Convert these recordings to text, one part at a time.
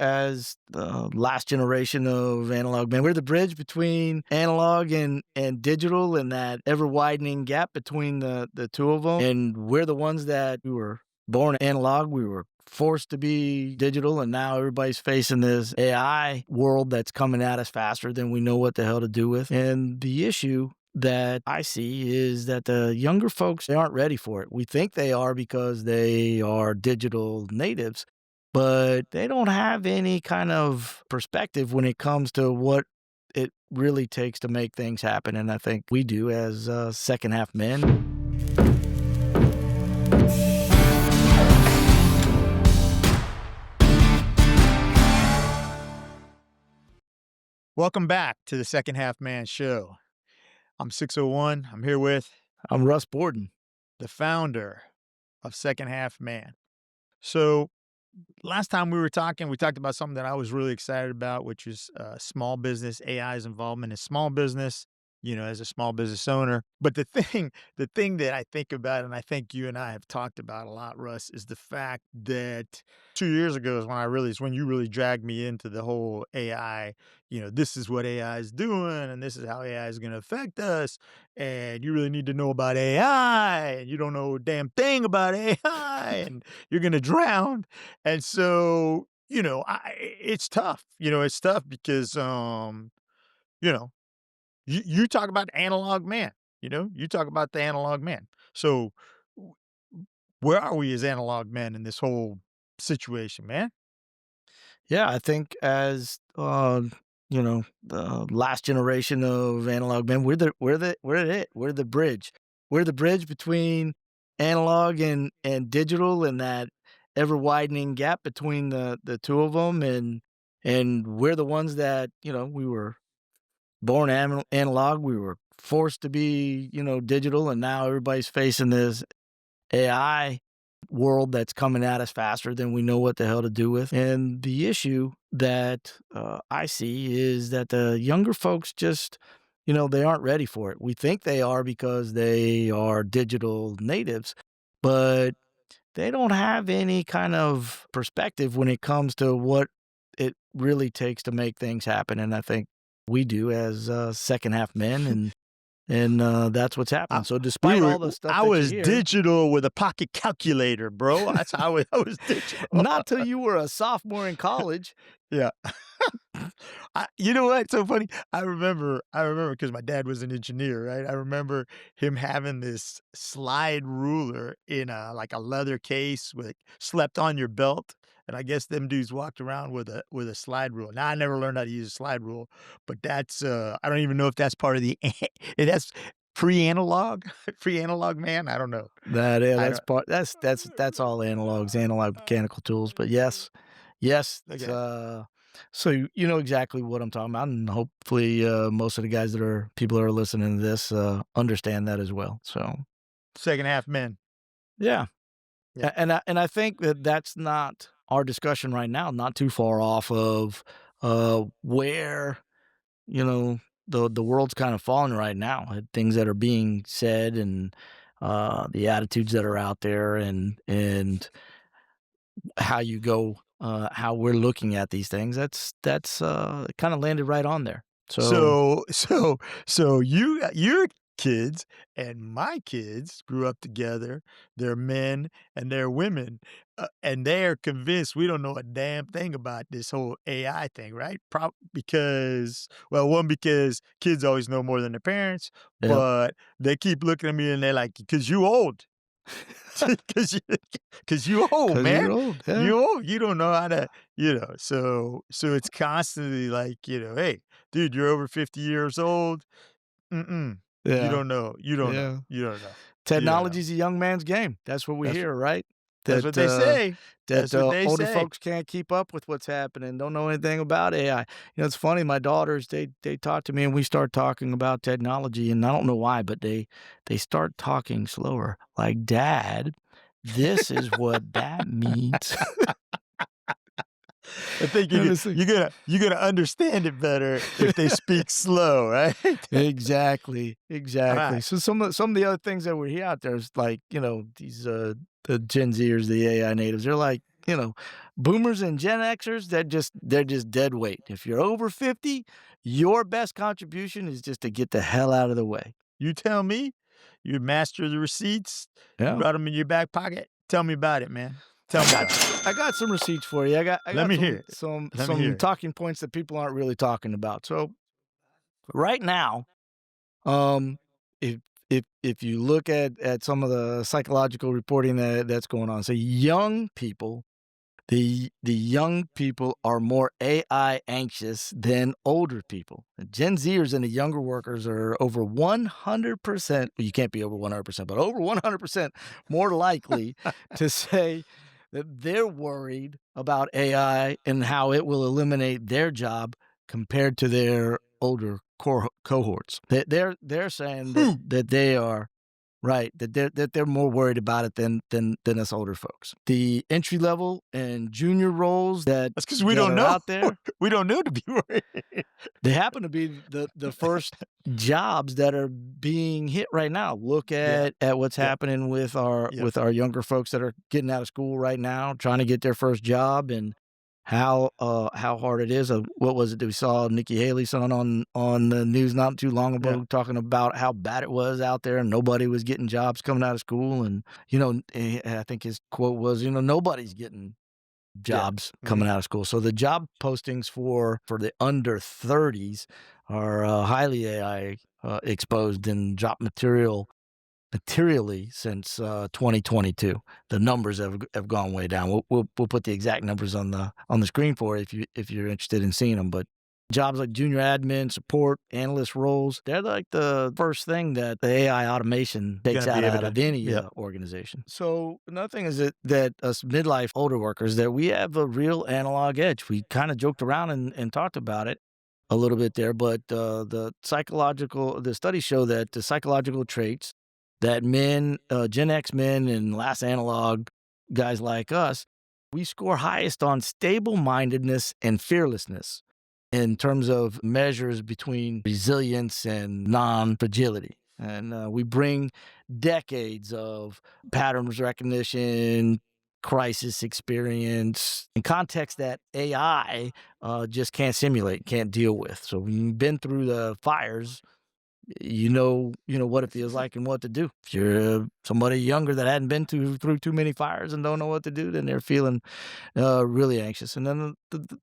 as the last generation of analog man, we're the bridge between analog and digital, and that ever widening gap between the two of them. And we're the ones that we were born analog. We were forced to be digital, and now everybody's facing this AI world that's coming at us faster than we know what the hell to do with. And the issue that I see is that the younger folks, they aren't ready for it. We think they are because they are digital natives, but they don't have any kind of perspective when it comes to what it really takes to make things happen. And I think we do as second half men. Welcome back to the Second Half Man Show. I'm 601. I'm here with I'm Russ Borden. the founder of Second Half Man. So last time we talked about something that I was really excited about, which is small business, AI's involvement in small business, as a small business owner. But the thing that I think about, and I think you and I have talked about a lot, Russ, is the fact that 2 years ago is when you really dragged me into the whole AI, this is what AI is doing, and this is how AI is going to affect us, and you really need to know about AI, and you don't know a damn thing about AI, and you're going to drown. And so, it's tough. It's tough because, you talk about analog man, you talk about the analog man. So w- where are we as analog men in this whole situation, man? Yeah, I think as the last generation of analog men, we're the bridge. We're the bridge between analog and digital, and that ever widening gap between the two of them. And we're the ones that we were born analog. We were forced to be digital, and now everybody's facing this AI world that's coming at us faster than we know what the hell to do with. And the issue that I see is that the younger folks just, they aren't ready for it. We think they are because they are digital natives, but they don't have any kind of perspective when it comes to what it really takes to make things happen. And I think we do as second half men, and that's what's happening. So despite all the stuff I that you was hear, digital with a pocket calculator, bro. That's how I was digital. not till you were a sophomore in college. Yeah. You know what? So funny. I remember because my dad was an engineer, right? I remember him having this slide ruler in like a leather case with slept on your belt. And I guess them dudes walked around with a slide rule. Now I never learned how to use a slide rule, but that's I don't even know if that's part of the that's pre-analog, pre-analog man. I don't know. I That's don't. part. That's all analogs, analog mechanical tools. But yes, it's, Okay. so you know exactly what I'm talking about, and hopefully most of the guys people that are listening to this understand that as well. So Second half men. yeah, Yeah. and I think that that's not our discussion right now. Not too far off of where you know the world's kind of falling right now. Things that are being said, and the attitudes that are out there, and how you go, how we're looking at these things. That's kind of landed right on there. So So your kids and my kids grew up together. They're men and they're women, and they are convinced we don't know a damn thing about this whole AI thing, right? Because kids always know more than their parents, yep. but they keep looking at me and they're like, "Cause you old." Cause you old, 'Cause man. you're old, yeah. You old. You don't know how to, so it's constantly like, hey, dude, you're over 50 years old. Mm-mm. You Yeah, don't know. You don't know. yeah. You don't know. You don't know. Technology's a young man's game. That's what we That's hear, right? that's That what they say. that That's what they older say. folks can't keep up with what's happening, don't know anything about AI. It's funny, my daughters, they talk to me and we start talking about technology, and I don't know why, but they start talking slower. Like, "Dad, this is what that means." I think And it's like, you're gonna understand it better if they speak slow, right? exactly, All exactly. right. So some of the other things that we hear out there is like, these the Gen Zers, the AI natives, they're like, you know, boomers and Gen Xers, they're just dead weight. If you're over 50, your best contribution is just to get the hell out of the way. You tell me, you master the receipts, you Yeah. brought them in your back pocket. Tell me about it, man. Tell me about it. I got some receipts for you. I Let got me hear it. Let me hear some it. talking points that people aren't really talking about. So right now, um, if if you look at some of the psychological reporting that's going on, so young people, the young people are more AI anxious than older people. The Gen Zers and the younger workers are over 100%. You can't be over 100%, but over 100% more likely to say that they're worried about AI and how it will eliminate their job compared to their older cohorts. They're saying Whew. that they are right, that they're more worried about it than us older folks. The entry level and junior roles That's because we that don't are know. out there, We don't know to be worried. they happen to be the first jobs that are being hit right now. Look Yeah, at what's yeah, happening yeah, with our younger folks that are getting out of school right now, trying to get their first job, and how hard it is. What was it that we saw Nikki Haley's son on the news not too long yeah, ago talking about how bad it was out there and nobody was getting jobs coming out of school, and I think his quote was, nobody's getting yeah. jobs Mhm. coming out of school. So the job postings for the under 30s are highly AI exposed and dropped materially since 2022. The numbers have gone way down. We'll put the exact numbers on the screen for you if you're interested in seeing them. But jobs like junior admin, support, analyst roles, they're like the first thing that the AI automation You're takes gonna be able out to of any yep. organization. So another thing is that us midlife older workers, that we have a real analog edge. We kind of joked around and talked about it a little bit there, but the studies show that the psychological traits that men, Gen X men and last analog guys like us, we score highest on stable mindedness and fearlessness in terms of measures between resilience and non-fragility. And we bring decades of patterns recognition, crisis experience, and context that AI just can't simulate, can't deal with. So when you've been through the fires, you know what it feels like and what to do. If you're somebody younger that hadn't been through too many fires and don't know what to do, then they're feeling really anxious. And then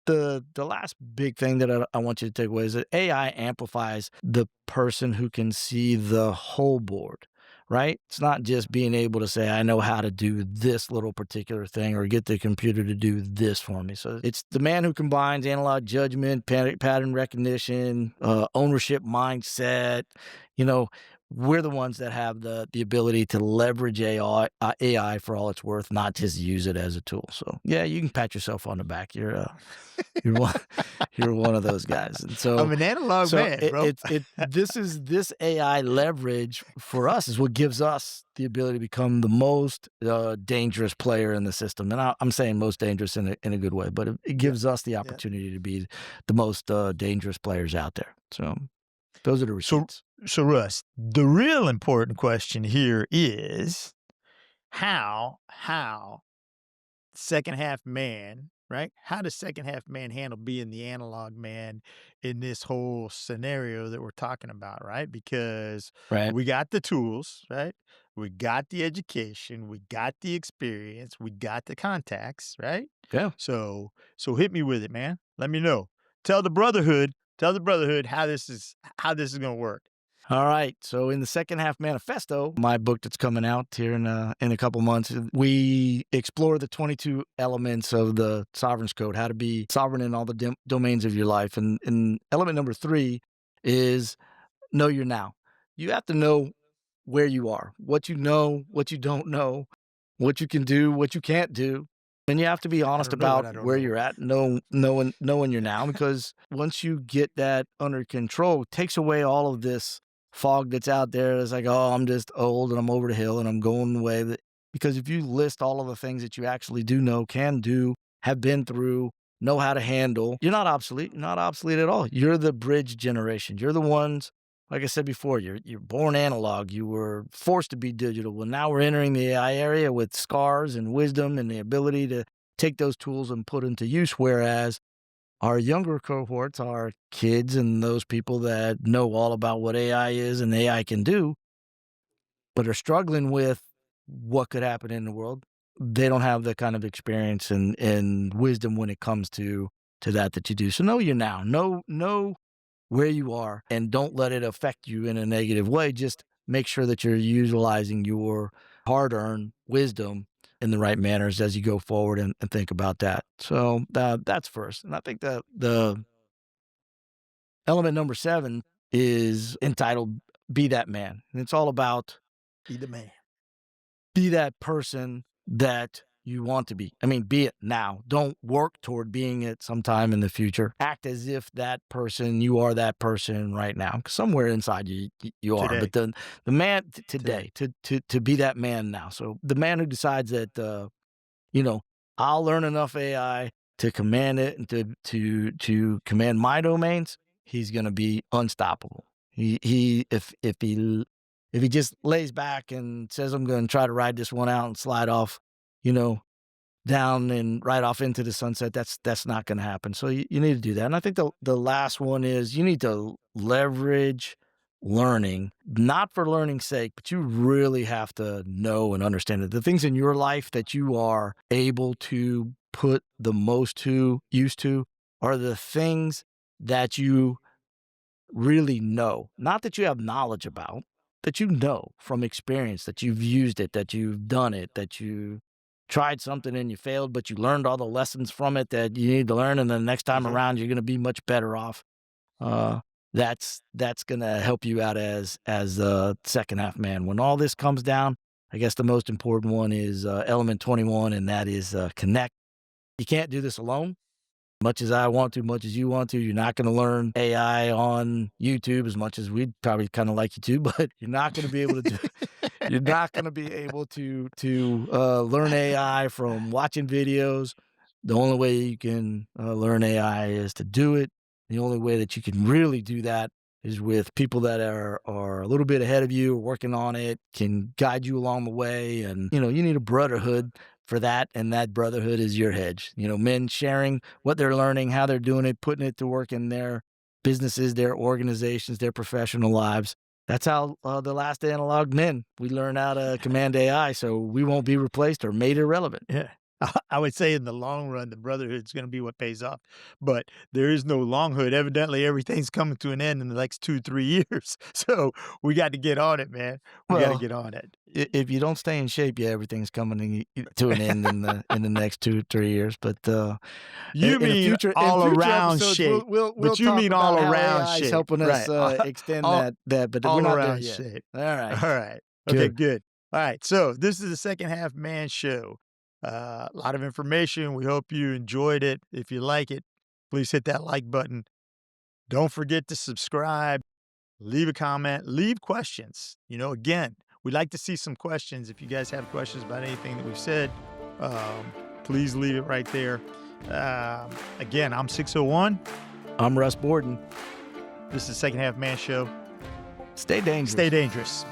the last big thing that I want you to take away is that AI amplifies the person who can see the whole board. Right? It's not just being able to say, I know how to do this little particular thing or get the computer to do this for me. So it's the man who combines analog judgment, pattern recognition, ownership mindset. You know, we're the ones that have the ability to leverage AI for all it's worth, not just use it as a tool. So yeah, you can pat yourself on the back. You're one you're one of those guys. And I'm an analog man, bro. this AI leverage for us is what gives us the ability to become the most dangerous player in the system. And I'm saying most dangerous in a good way, but it Yeah, gives us the yeah. opportunity to be the most dangerous players out there. So those are the So receipts. so Russ, the real important question here is how second half man, right? How does second half man handle being the analog man in this whole scenario that we're talking about, right? Because Right. we got the tools, right? We got the education, we got the experience, we got the contacts, right? Yeah. So hit me with it, man. Let me know. Tell the brotherhood how this is gonna work. All right. So in the Second Half Manifesto, my book that's coming out here in a couple months, we explore the 22 elements of the Sovereign's Code, how to be sovereign in all the domains of your life. And element number 3 is know your now. You have to know where you are, what you don't know, what you can do, what you can't do. And you have to be I honest don't know what about I don't where know. you're at, knowing your now, because once you get that under control, it takes away all of this fog that's out there. It's like, oh, I'm just old and I'm over the hill and I'm going the way that, because if you list all of the things that you actually do know, can do, have been through, know how to handle, you're not obsolete. You're not obsolete at all. You're the bridge generation. You're the ones, like I said before, you're born analog. You were forced to be digital. Well, now we're entering the AI area with scars and wisdom and the ability take those tools and put them to use. Whereas our younger cohorts, our kids and those people that know all about what AI is and AI can do, but are struggling with what could happen in the world, they don't have the kind of experience and wisdom when it comes to that you do. So know you now. Know where you are and don't let it affect you in a negative way. Just make sure that you're utilizing your hard-earned wisdom in the right manners as you go forward and think about that. So that's first. And I think that the element number 7 is entitled Be That Man. And it's all about Be the man. be that person that you want to be. I mean, be it now. Don't work toward being it sometime in the future. Act as if that person, you are that person right now. 'Cause somewhere inside you are. Today. But the man today, to be that man now. So the man who decides that, you know, I'll learn enough AI to command it and to command my domains, he's gonna be unstoppable. If he just lays back and says, I'm gonna try to ride this one out and slide off, you know, down and right off into the sunset, that's not gonna happen. So you need to do that. And I think the last one is you need to leverage learning, not for learning's sake, but you really have to know and understand it. The things in your life that you are able to put the most to use to are the things that you really know, not that you have knowledge about, that you know from experience, that you've used it, that you've done it, that you tried something and you failed, but you learned all the lessons from it that you need to learn, and then the next time Mhm. around you're going to be much better off. Uh, that's going to help you out as a second half man. When all this comes down, I guess the most important one is element 21, and that is connect. You can't do this alone. Much as I want to, much as you want to, you're not going to learn AI on YouTube as much as we'd probably kind of like you to, but you're not going to be able to do. You're not going to be able to learn AI from watching videos. The only way you can learn AI is to do it. The only way that you can really do that is with people that are a little bit ahead of you, working on it, can guide you along the way, and you need a brotherhood for that, and that brotherhood is your hedge. Men sharing what they're learning, how they're doing it, putting it to work in their businesses, their organizations, their professional lives. That's how the last analog men, we learn how to command AI so we won't be replaced or made irrelevant. Yeah. I would say in the long run, the brotherhood's gonna be what pays off, but there is no long hood. Evidently, everything's coming to an end in the next 2, 3 years. So we got to get on it, man. We gotta Well, get on it. if you don't stay in shape, yeah, everything's coming to an end in the next 2 3 years. But You in a mean future in all future around episodes, shape, we'll but you talk mean all about how around AI is shape, helping us right? extend All that, but we're all not there around yet. shape. All right, All right. Okay, good. good. All right. So this is the Second Half Man Show. A lot of information. We hope you enjoyed it. If you like it, please hit that like button. Don't forget to subscribe, leave a comment, leave questions. Again, we'd like to see some questions. If you guys have questions about anything that we've said, please leave it right there. Again, I'm 601. I'm Russ Borden. This is Second Half Man Show. Stay dangerous. Stay dangerous.